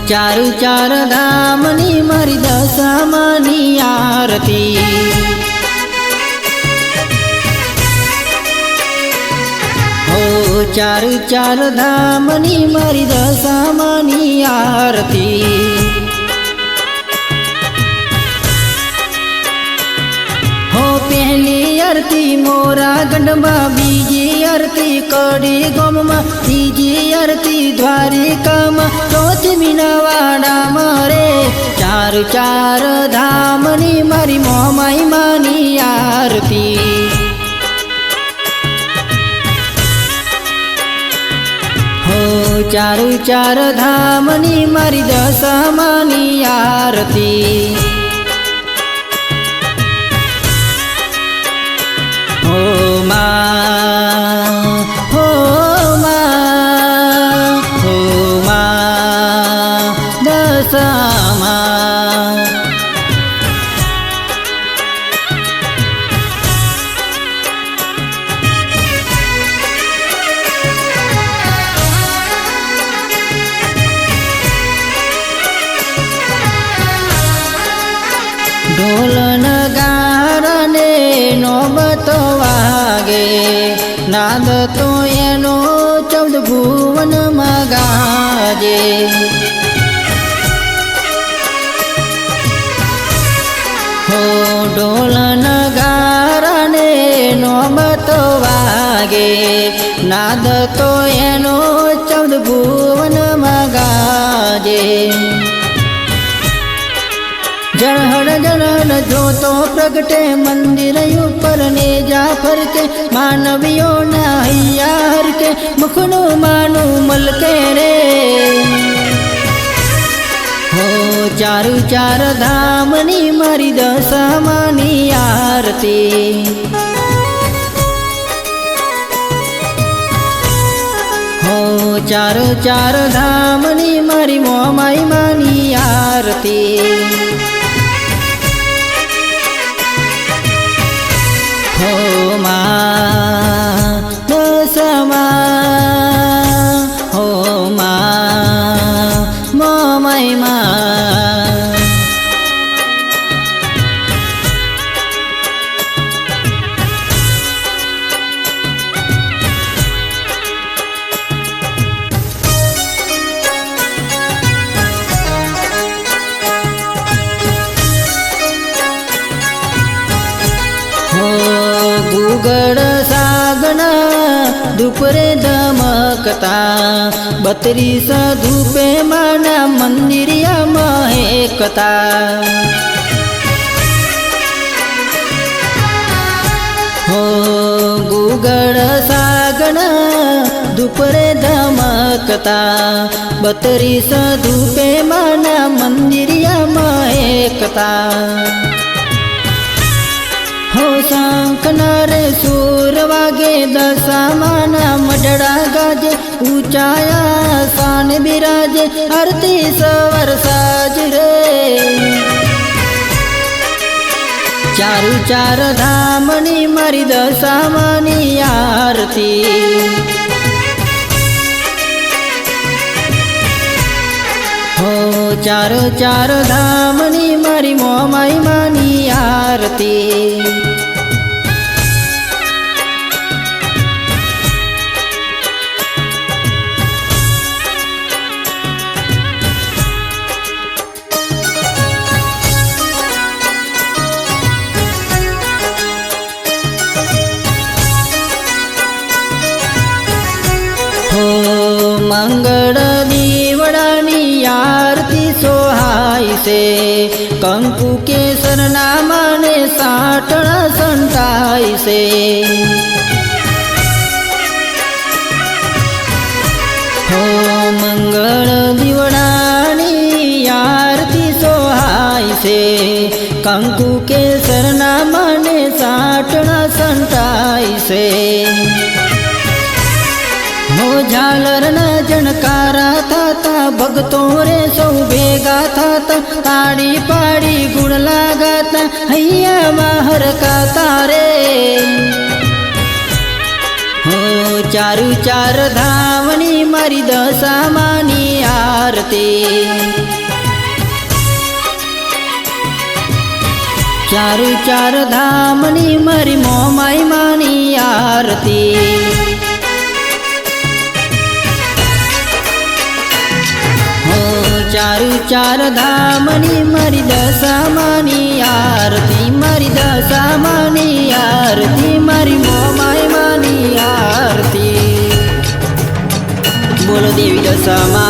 चारु चार धामनी मारी दशामानी आरती। हो चारु चार धामनी मारी दशामानी आरती। हो पहली आरती मोरा गंडमा, बीजी आरती कड़ी गोममा, तीजी आरती द्वारिकामा, चौथी मीनावाड़ा मारे। चारु चार धामनी मारी मोमाई मानी आरती। हो चारु चार धामनी मारी दशामानी आरती। हो माँ, हो माँ, हो माँ दशामा। ढोल नगारा ने नौबत वागे, नाद तो एनो 14 भुवन में गाजे। हो ढोल नगारा ने नौबत वागे, नाद तो एनो 14 भुवन में गाजे। जड़हड़ जड़हड़ जो तो प्रगटे मंदिर ऊपर ने जाफर के, मानवियों नैया हर के, मुखनु मानु मलके रे। हो चारु चार धामनी मारी दशामानी आरती। हो चारु चार धामनी मारी मोमाई मानी आरती। हो माँ दशमा, हो माँ मोमाई माँ। गुगड़ सागना दुपरे दमकता, 32 धूपे माना मंदिरिया महकता। हो गुगड़ सागना दुपरे दमकता, 32 धूपे माना मंदिरिया महकता। हो शंकनारे सूर वागे, दशामाना मडड़ा गाजे, ऊंचाया सान बिराजे, आरती सवर साज रे। चारु चार धामनी मारी दशामानी आरती। हो चारु चार धामनी मारी मोमाई मानी आरती। मंगल दीवड़ानी आरती सोहाई से, कंकु के सरनामा ने साटड़ा संताई से। हो मंगल दीवड़ानी आरती सोहाई से, कंकु के सरनामा ने साटड़ा संताई से। हो झालर न जनकारा था भगतों रे सौ भेगा था, ताड़ी पाड़ी गुण लगाता हैया बाहर का तारे। हो ચારુ ચાર ધામની મારી દશામાની આરતી ચારુ ચાર ધામની મારી મોમાઈ માની આરતી ચારુ ચાર ધામની મારી દશામાની આરતી મારી દશામાની આરતી મારી મોમાઈ માની આરતી બોલો દેવી દશામાં